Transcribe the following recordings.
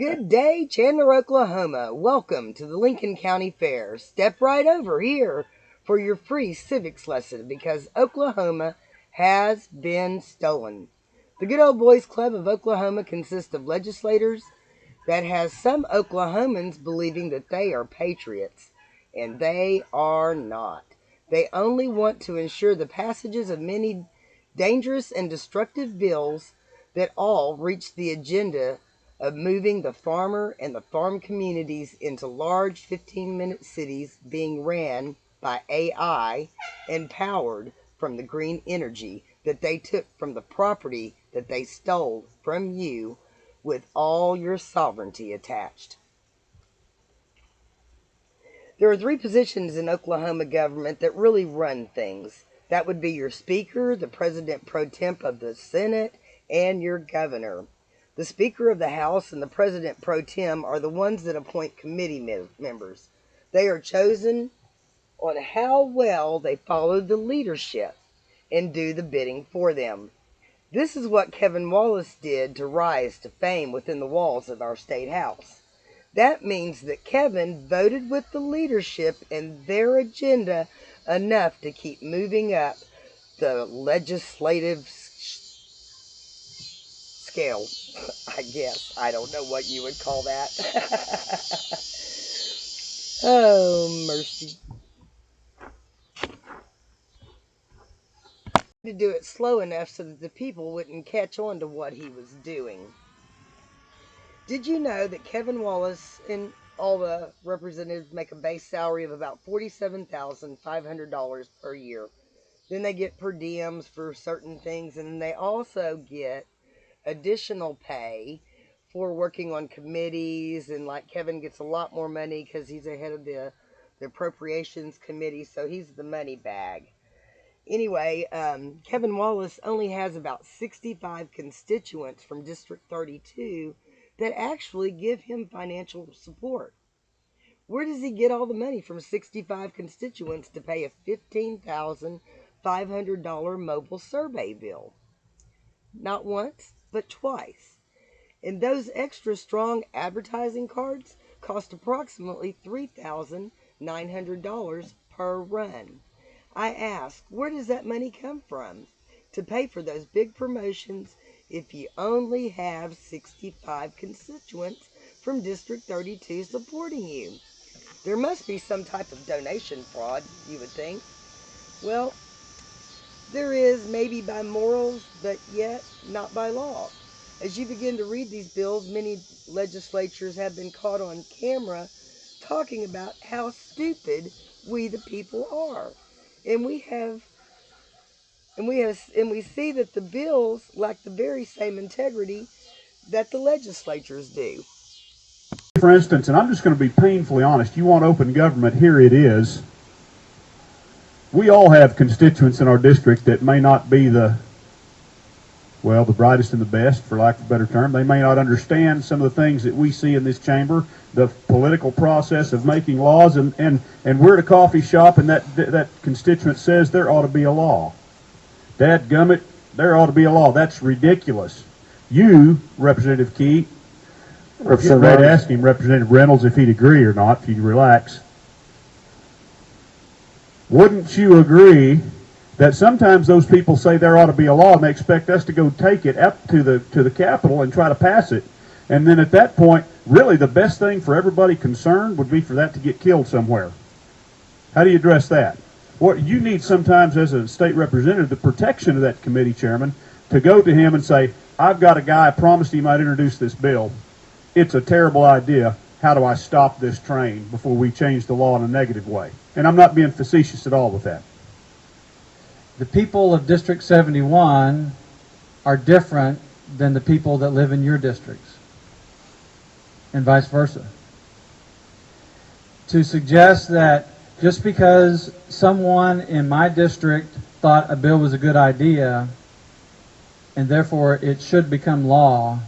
Good day, Chandler, Oklahoma. Welcome to the Lincoln County Fair. Step right over here for your free civics lesson because Oklahoma has been stolen. The Good Old Boys Club of Oklahoma consists of legislators that has some Oklahomans believing that they are patriots, and they are not. They only want to ensure the passages of many dangerous and destructive bills that all reach the agenda of moving the farmer and the farm communities into large 15-minute cities being ran by AI and powered from the green energy that they took from the property that they stole from you with all your sovereignty attached. There are three positions in Oklahoma government that really run things. That would be your speaker, the president pro tem of the Senate, and your governor. The Speaker of the House and the President pro tem are the ones that appoint committee members. They are chosen on how well they follow the leadership and do the bidding for them. This is what Kevin Wallace did to rise to fame within the walls of our state house. That means that Kevin voted with the leadership and their agenda enough to keep moving up the legislative scale. I guess. I don't know what you would call that. Oh, mercy. To do it slow enough so that the people wouldn't catch on to what he was doing. Did you know that Kevin Wallace and all the representatives make a base salary of about $47,500 per year? Then they get per diems for certain things, and then they also get additional pay for working on committees. And like Kevin gets a lot more money because he's the head of the appropriations committee, so he's the money bag. Anyway, Kevin Wallace only has about 65 constituents from District 32 that actually give him financial support. Where does he get all the money from 65 constituents to pay a $15,500 mobile survey bill? Not once, but twice. And those extra strong advertising cards cost approximately $3,900 per run. I ask, where does that money come from to pay for those big promotions if you only have 65 constituents from District 32 supporting you? There must be some type of donation fraud, you would think. Well, there is, maybe by morals, but yet not by law. As you begin to read these bills, many legislatures have been caught on camera talking about how stupid we the people are. And we see that the bills lack the very same integrity that the legislatures do. For instance, and I'm just going to be painfully honest, you want open government, here it is. We all have constituents in our district that may not be the brightest and the best, for lack of a better term. They may not understand some of the things that we see in this chamber, the political process of making laws, and we're at a coffee shop and that constituent says there ought to be a law. Dadgummit, there ought to be a law. That's ridiculous. You, Representative Key, I'm getting ready to ask him, Representative Reynolds, if he'd agree or not, if he'd relax. Wouldn't you agree that sometimes those people say there ought to be a law and they expect us to go take it up to the Capitol and try to pass it, and then at that point, really the best thing for everybody concerned would be for that to get killed somewhere? How do you address that? What you need sometimes as a state representative, the protection of that committee chairman, to go to him and say, I've got a guy, I promised him I'd introduce this bill. It's a terrible idea. How do I stop this train before we change the law in a negative way? And I'm not being facetious at all with that. The people of District 71 are different than the people that live in your districts, and vice versa. To suggest that just because someone in my district thought a bill was a good idea and therefore it should become law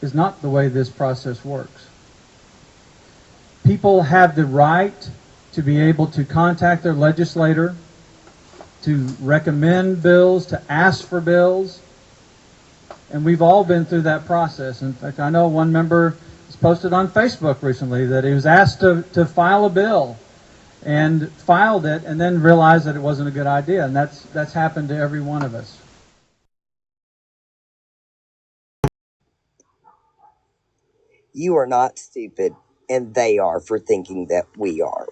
is not the way this process works. People have the right to be able to contact their legislator, to recommend bills, to ask for bills, and we've all been through that process. In fact, I know one member posted on Facebook recently that he was asked to file a bill and filed it and then realized that it wasn't a good idea. And that's happened to every one of us. You are not stupid, and they are for thinking that we are.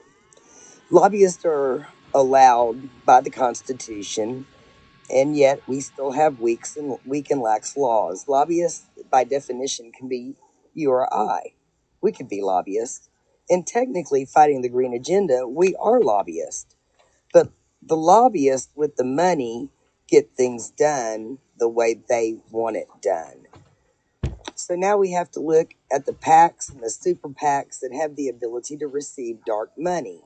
Lobbyists are allowed by the Constitution, and yet we still have weak and lax laws. Lobbyists, by definition, can be you or I. We could be lobbyists. And technically, fighting the green agenda, we are lobbyists. But the lobbyists with the money get things done the way they want it done. So now we have to look at the PACs and the super PACs that have the ability to receive dark money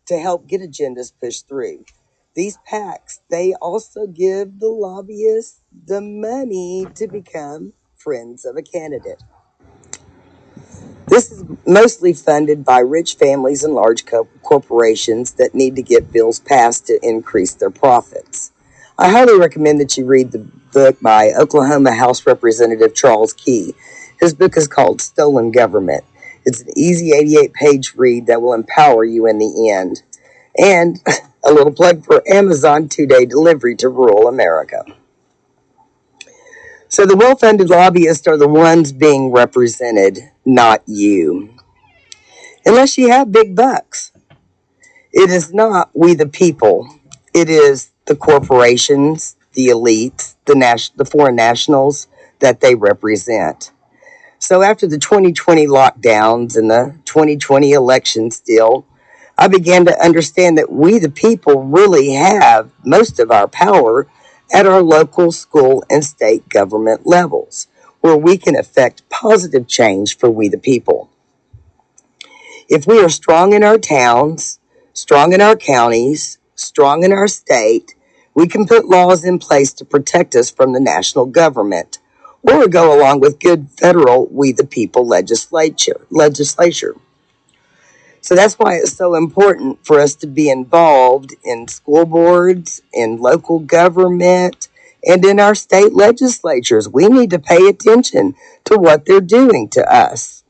to help get agendas pushed through. These PACs, they also give the lobbyists the money to become friends of a candidate. This is mostly funded by rich families and large corporations that need to get bills passed to increase their profits. I highly recommend that you read the book by Oklahoma House Representative Charles Key. His book is called Stolen Government. It's an easy 88-page read that will empower you in the end. And a little plug for Amazon 2-day delivery to rural America. So the well-funded lobbyists are the ones being represented, not you. Unless you have big bucks. It is not we the people. It is the corporations, the elites, the foreign nationals that they represent. So after the 2020 lockdowns and the 2020 election still, I began to understand that we the people really have most of our power at our local, school, and state government levels, where we can affect positive change for we the people. If we are strong in our towns, strong in our counties, strong in our state, we can put laws in place to protect us from the national government, or go along with good federal we the people legislature. So that's why it's so important for us to be involved in school boards, in local government, and in our state legislatures. We need to pay attention to what they're doing to us.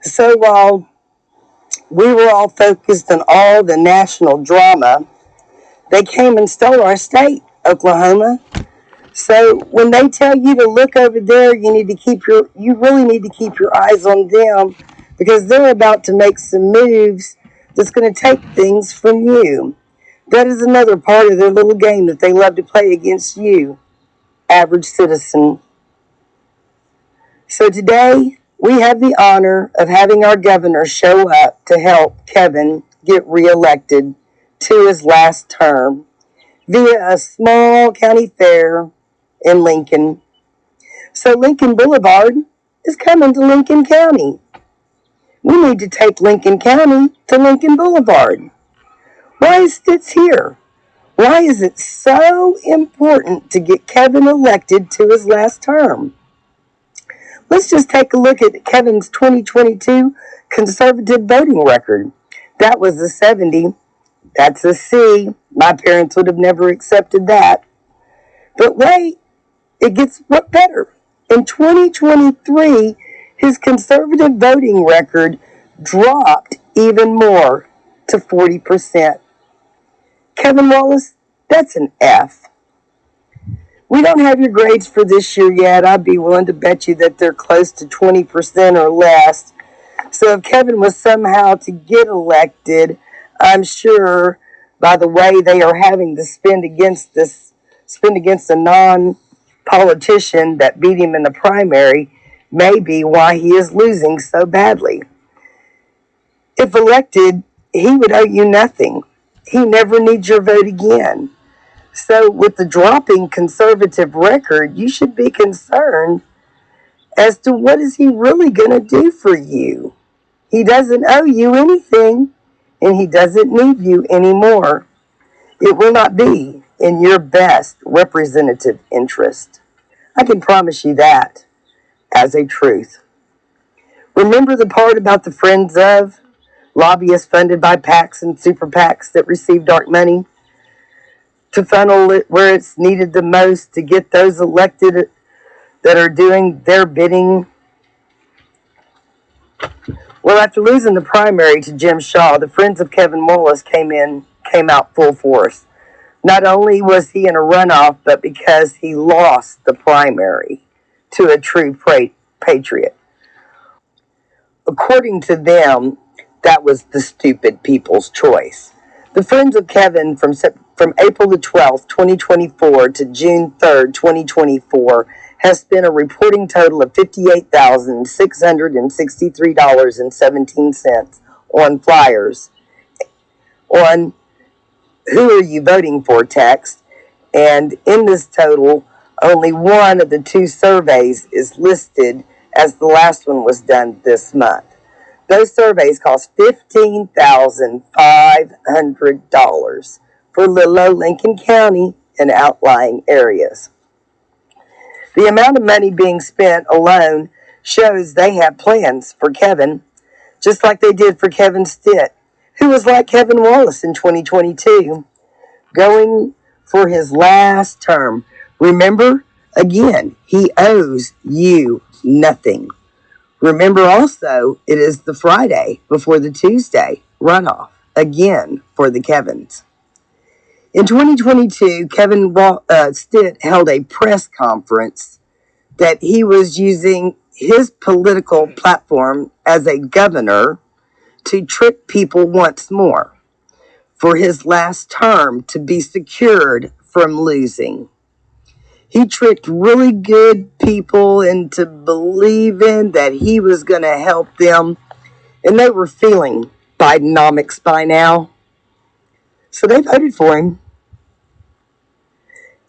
So while we were all focused on all the national drama, they came and stole our state, Oklahoma. So when they tell you to look over there, you really need to keep your eyes on them, because they're about to make some moves that's going to take things from you. That is another part of their little game that they love to play against you, average citizen. So today, we have the honor of having our governor show up to help Kevin get reelected to his last term via a small county fair in Lincoln. So Lincoln Boulevard is coming to Lincoln County. We need to take Lincoln County to Lincoln Boulevard. Why is it here? Why is it so important to get Kevin elected to his last term? Let's just take a look at Kevin's 2022 conservative voting record. That was a 70. That's a C. My parents would have never accepted that. But wait, it gets better. In 2023, his conservative voting record dropped even more to 40%. Kevin Wallace, that's an F. We don't have your grades for this year yet. I'd be willing to bet you that they're close to 20% or less. So if Kevin was somehow to get elected, I'm sure by the way they are having to spend against a non-politician that beat him in the primary, may be why he is losing so badly. If elected, he would owe you nothing. He never needs your vote again. So with the dropping conservative record, you should be concerned as to what is he really going to do for you. He doesn't owe you anything, and he doesn't need you anymore. It will not be in your best representative interest. I can promise you that as a truth. Remember the part about the friends of lobbyists funded by PACs and super PACs that receive dark money to funnel it where it's needed the most to get those elected that are doing their bidding? Well, after losing the primary to Jim Shaw, the Friends of Kevin Wallace came out full force. Not only was he in a runoff, but because he lost the primary to a true patriot. According to them, that was the stupid people's choice. The Friends of Kevin from April the 12th, 2024 to June 3rd, 2024 has spent a reporting total of $58,663.17 on flyers, on who are you voting for text, and in this total, only one of the two surveys is listed as the last one was done this month. Those surveys cost $15,500 for little Lincoln County and outlying areas. The amount of money being spent alone shows they have plans for Kevin, just like they did for Kevin Stitt, who was like Kevin Wallace in 2022, going for his last term. Remember, again, he owes you nothing. Remember also, it is the Friday before the Tuesday runoff, again for the Kevins. In 2022, Kevin Stitt held a press conference that he was using his political platform as a governor to trick people once more for his last term to be secured from losing. He tricked really good people into believing that he was going to help them, and they were feeling Bidenomics by now. So they voted for him.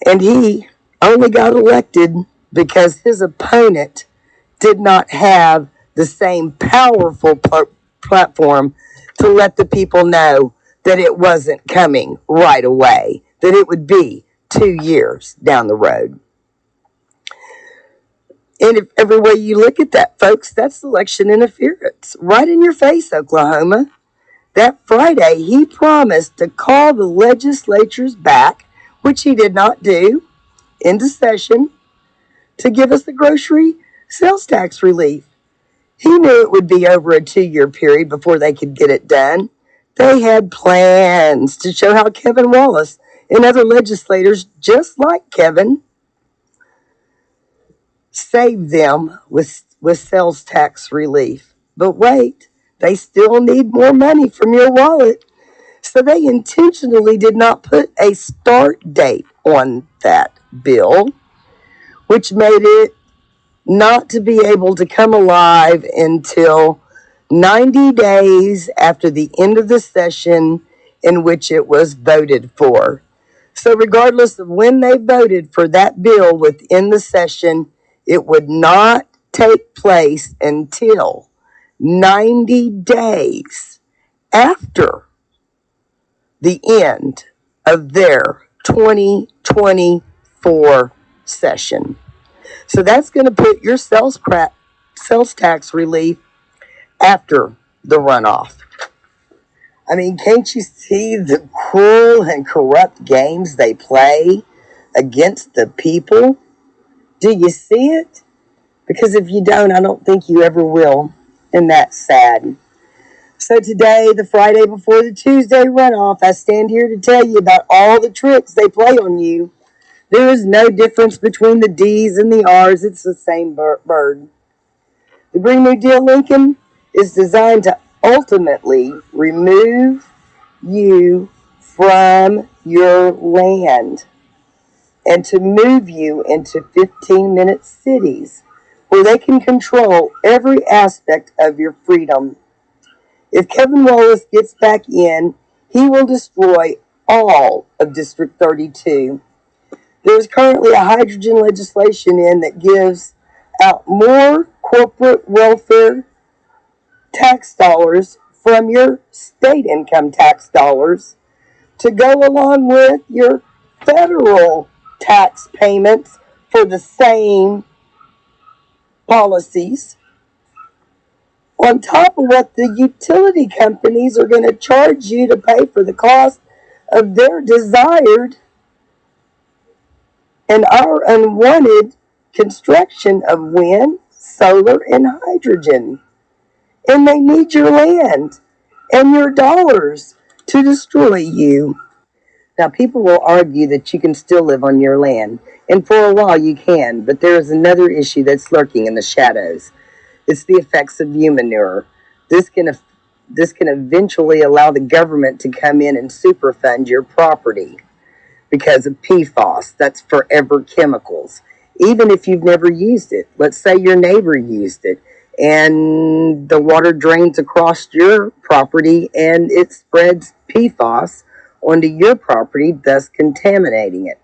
And he only got elected because his opponent did not have the same powerful platform to let the people know that it wasn't coming right away, that it would be 2 years down the road. And if every way you look at that, folks, that's election interference. Right in your face, Oklahoma. That Friday, he promised to call the legislatures back, which he did not do, into session, to give us the grocery sales tax relief. He knew it would be over a 2-year period before they could get it done. They had plans to show how Kevin Wallace and other legislators just like Kevin saved them with sales tax relief. But wait, they still need more money from your wallet. So they intentionally did not put a start date on that bill, which made it not to be able to come alive until 90 days after the end of the session in which it was voted for. So regardless of when they voted for that bill within the session, it would not take place until 90 days after the end of their 2024 session. So that's going to put your sales tax relief after the runoff. I mean, can't you see the cruel and corrupt games they play against the people? Do you see it? Because if you don't, I don't think you ever will. And that's sad. So today, the Friday before the Tuesday runoff, I stand here to tell you about all the tricks they play on you. There is no difference between the D's and the R's. It's the same bird. The Green New Deal Lincoln is designed to ultimately remove you from your land and to move you into 15-minute cities where they can control every aspect of your freedom. If Kevin Wallace gets back in, he will destroy all of District 32. There's currently a hydrogen legislation in that gives out more corporate welfare tax dollars from your state income tax dollars to go along with your federal tax payments for the same policies, on top of what the utility companies are going to charge you to pay for the cost of their desired and our unwanted construction of wind, solar, and hydrogen. and they need your land and your dollars to destroy you. Now, people will argue that you can still live on your land, and for a while you can, but there is another issue that's lurking in the shadows. It's the effects of humanure. This can eventually allow the government to come in and superfund your property because of PFAS. That's forever chemicals. Even if you've never used it, let's say your neighbor used it and the water drains across your property and it spreads PFAS onto your property, thus contaminating it.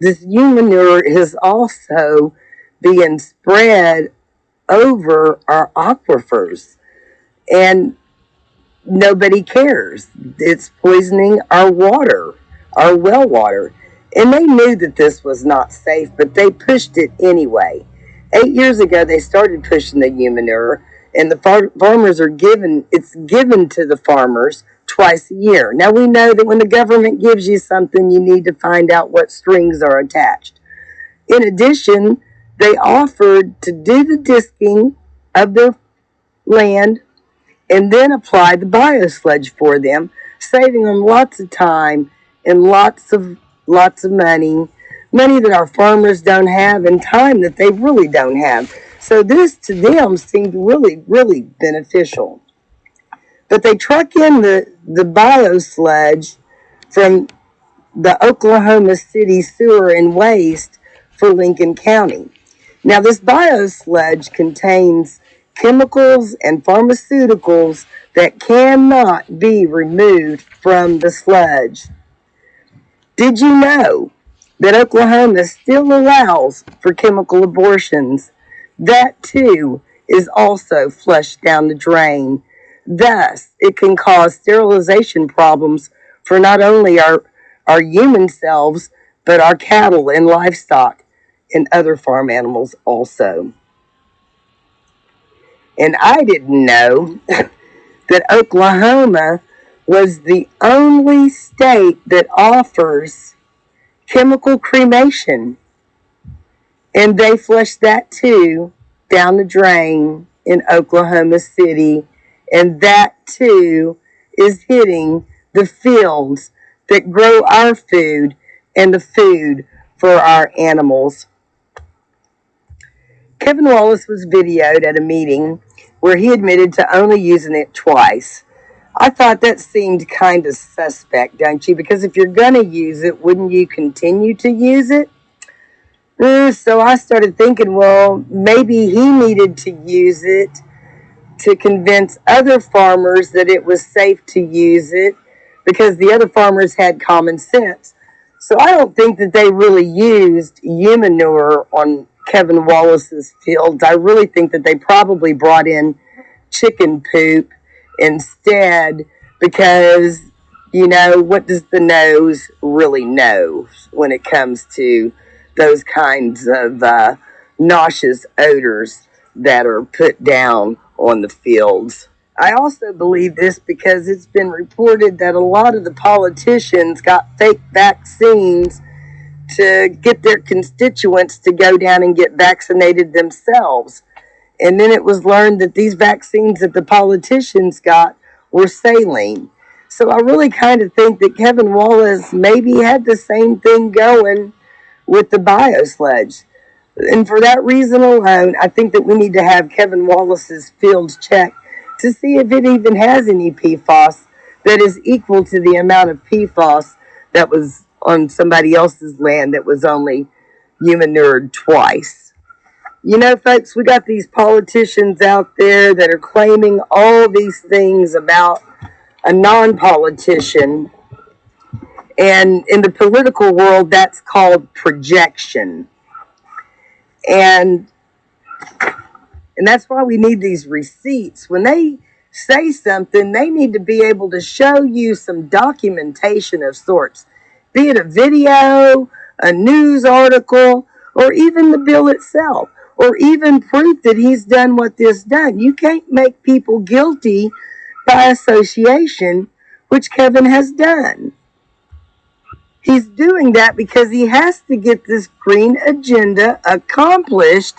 This humanure is also being spread over our aquifers, and nobody cares. It's poisoning our water, our well water. And they knew that this was not safe, but they pushed it anyway. 8 years ago, they started pushing the humanure, and the farmers are it's given to the farmers twice a year. Now, we know that when the government gives you something, you need to find out what strings are attached. In addition, they offered to do the disking of their land and then apply the biosludge for them, saving them lots of time and lots of money that our farmers don't have and time that they really don't have. So this to them seemed really, really beneficial. But they truck in the biosludge from the Oklahoma City sewer and waste for Lincoln County. Now, this biosludge contains chemicals and pharmaceuticals that cannot be removed from the sludge. Did you know that Oklahoma still allows for chemical abortions? That too is also flushed down the drain. Thus, it can cause sterilization problems for not only our human selves, but our cattle and livestock and other farm animals also. And I didn't know that Oklahoma was the only state that offers chemical cremation. And they flushed that too down the drain in Oklahoma City. And that too is hitting the fields that grow our food and the food for our animals. Kevin Wallace was videoed at a meeting where he admitted to only using it twice. I thought that seemed kind of suspect, don't you? Because if you're going to use it, wouldn't you continue to use it? So I started thinking, well, maybe he needed to use it to convince other farmers that it was safe to use it because the other farmers had common sense. So I don't think that they really used humanure on Kevin Wallace's fields. I really think that they probably brought in chicken poop instead because, what does the nose really know when it comes to those kinds of nauseous odors that are put down on the fields? I also believe this because it's been reported that a lot of the politicians got fake vaccines to get their constituents to go down and get vaccinated themselves. And then it was learned that these vaccines that the politicians got were saline. So I really kind of think that Kevin Wallace maybe had the same thing going with the biosludge. And for that reason alone, I think that we need to have Kevin Wallace's fields checked to see if it even has any PFAS that is equal to the amount of PFAS that was on somebody else's land that was only humanured twice. Folks, we got these politicians out there that are claiming all these things about a non-politician. And in the political world, that's called projection. And that's why we need these receipts. When they say something, they need to be able to show you some documentation of sorts. Be it a video, a news article, or even the bill itself, or even proof that he's done what this done. You can't make people guilty by association, which Kevin has done. He's doing that because he has to get this green agenda accomplished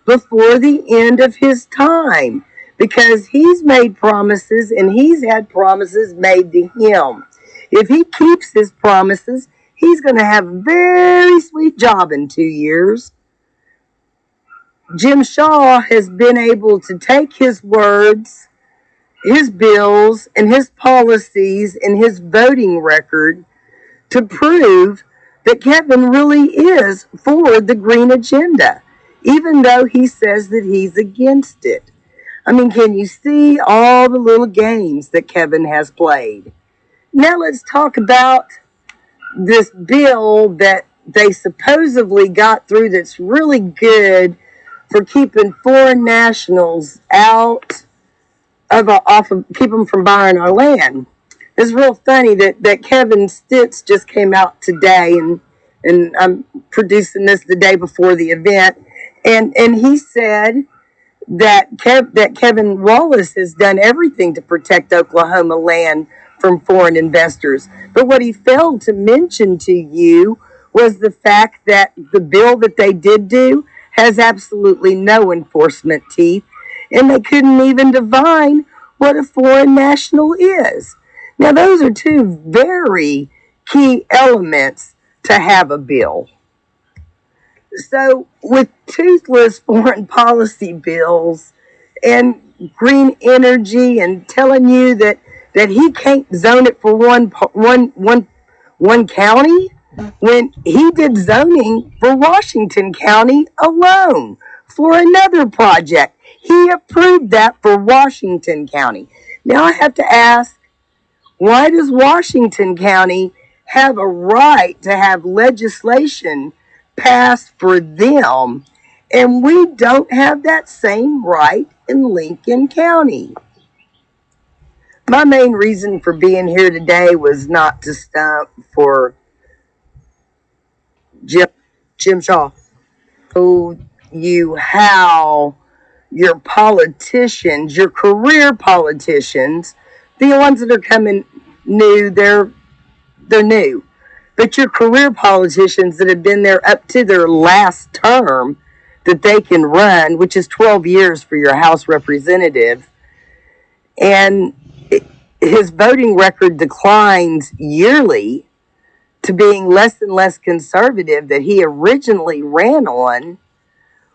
before the end of his time. because he's made promises and he's had promises made to him. If he keeps his promises, he's going to have a very sweet job in 2 years. Jim Shaw has been able to take his words, his bills, and his policies and his voting record to prove that Kevin really is for the green agenda, even though he says that he's against it. I mean, can you see all the little games that Kevin has played? Now let's talk about this bill that they supposedly got through that's really good for keeping foreign nationals out of keep them from buying our land. It's real funny that Kevin Stitz just came out today, and I'm producing this the day before the event, and he said that Kevin Wallace has done everything to protect Oklahoma land from foreign investors. But what he failed to mention to you was the fact that the bill that they did do has absolutely no enforcement teeth, and they couldn't even divine what a foreign national is. Now, those are two very key elements to have a bill. So, with toothless foreign policy bills and green energy and telling you that he can't zone it for one county, when he did zoning for Washington County alone for another project. He approved that for Washington County. Now I have to ask, why does Washington County have a right to have legislation passed for them, and we don't have that same right in Lincoln County? My main reason for being here today was not to stump for Jim Shaw. Oh, you how your politicians, your career politicians, the ones that are coming new, they're new. But your career politicians that have been there up to their last term that they can run, which is 12 years for your House representative, and his voting record declines yearly to being less and less conservative that he originally ran on.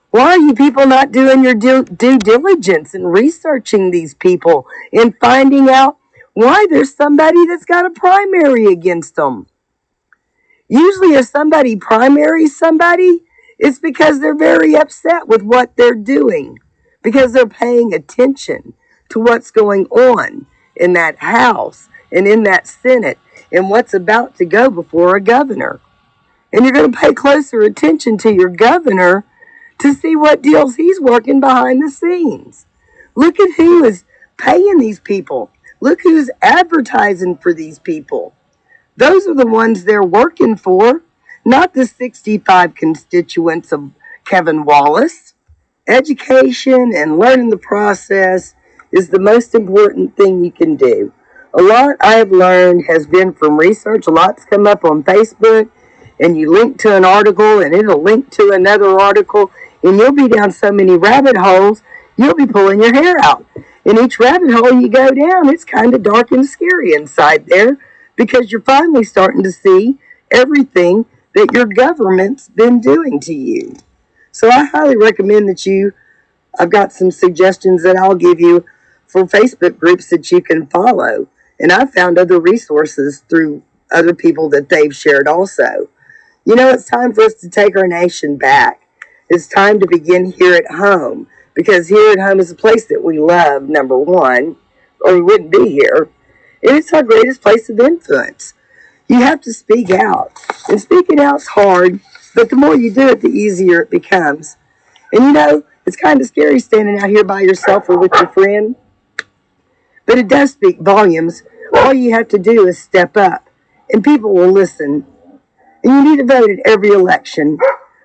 Why are you people not doing your due diligence and researching these people and finding out why there's somebody that's got a primary against them? Usually if somebody primaries somebody, it's because they're very upset with what they're doing, because they're paying attention to what's going on in that House and in that Senate and what's about to go before a governor. And you're going to pay closer attention to your governor to see what deals he's working behind the scenes. Look at who is paying these people. Look who's advertising for these people. Those are the ones they're working for, not the 65 constituents of Kevin Wallace. Education and learning the process is the most important thing you can do. A lot I have learned has been from research. A lot's come up on Facebook, and you link to an article, and it'll link to another article, and you'll be down so many rabbit holes, you'll be pulling your hair out. In each rabbit hole you go down, it's kind of dark and scary inside there, because you're finally starting to see everything that your government's been doing to you. So I highly recommend that I've got some suggestions that I'll give you for Facebook groups that you can follow. And I've found other resources through other people that they've shared also. You know, it's time for us to take our nation back. It's time to begin here at home, because here at home is a place that we love, number one, or we wouldn't be here. And it's our greatest place of influence. You have to speak out. And speaking out's hard, but the more you do it, the easier it becomes. And you know, it's kind of scary standing out here by yourself or with your friend. But it does speak volumes. All you have to do is step up, and people will listen. And you need to vote at every election.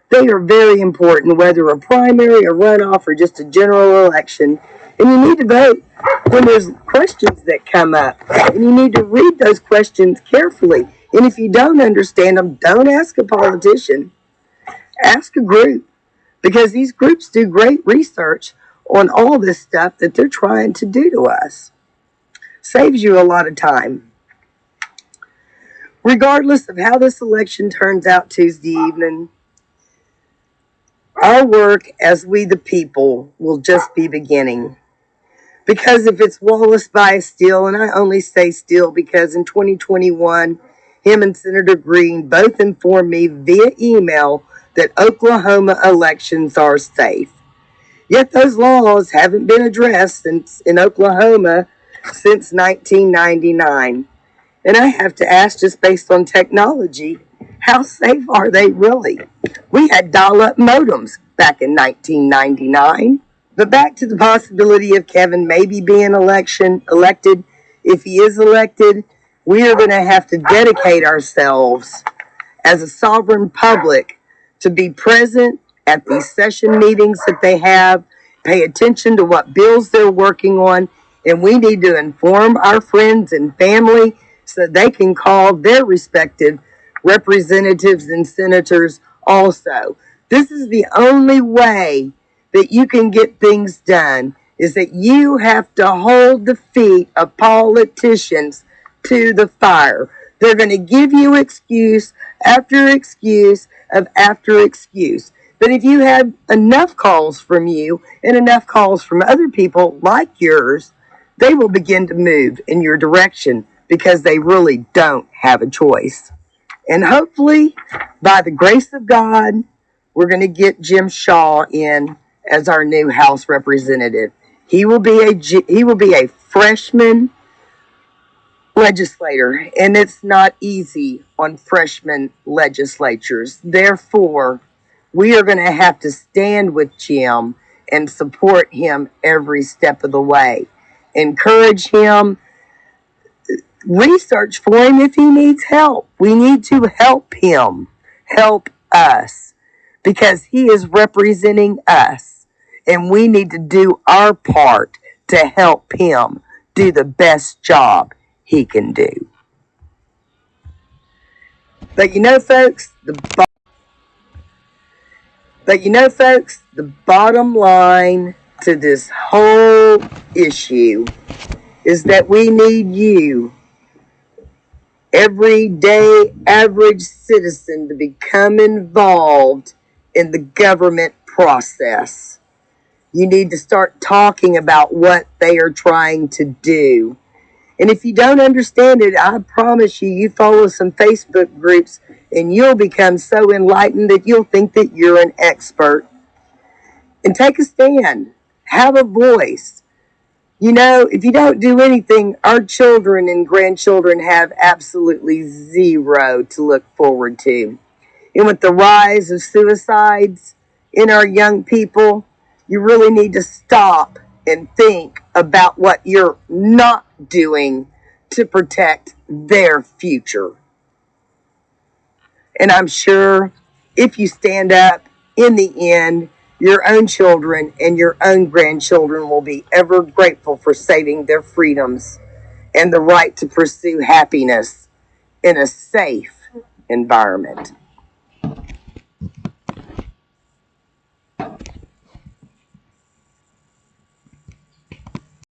They are very important, whether a primary, a runoff, or just a general election. And you need to vote when there's questions that come up. And you need to read those questions carefully. And if you don't understand them, don't ask a politician. Ask a group, because these groups do great research on all this stuff that they're trying to do to us. Saves you a lot of time. Regardless of how this election turns out Tuesday evening, our work as we the people will just be beginning. Because if it's Wallace by Steele, and I only say Steele because in 2021, him and Senator Green both informed me via email that Oklahoma elections are safe. Yet those laws haven't been addressed in Oklahoma since 1999. And I have to ask, just based on technology, how safe are they really? We had dial-up modems back in 1999. But back to the possibility of Kevin maybe being elected. If he is elected, we are going to have to dedicate ourselves as a sovereign public to be present at these session meetings that they have, pay attention to what bills they're working on, and we need to inform our friends and family so that they can call their respective representatives and senators also. This is the only way that you can get things done, is that you have to hold the feet of politicians to the fire. They're going to give you excuse after excuse of after excuse. But if you have enough calls from you and enough calls from other people like yours, they will begin to move in your direction because they really don't have a choice. And hopefully, by the grace of God, we're going to get Jim Shaw in as our new House representative. He will be a freshman legislator, and it's not easy on freshman legislatures. Therefore, we are going to have to stand with Jim and support him every step of the way. Encourage him. Research for him if he needs help. We need to help him, help us, because he is representing us, and we need to do our part to help him do the best job he can do. But you know, folks, the bottom line to this whole issue is that we need you, everyday average citizen, to become involved in the government process. You need to start talking about what they are trying to do. And if you don't understand it, I promise you, you follow some Facebook groups and you'll become so enlightened that you'll think that you're an expert. And take a stand. Have a voice. You know, if you don't do anything, our children and grandchildren have absolutely zero to look forward to. And with the rise of suicides in our young people, you really need to stop and think about what you're not doing to protect their future. And I'm sure if you stand up, in the end, your own children and your own grandchildren will be ever grateful for saving their freedoms and the right to pursue happiness in a safe environment.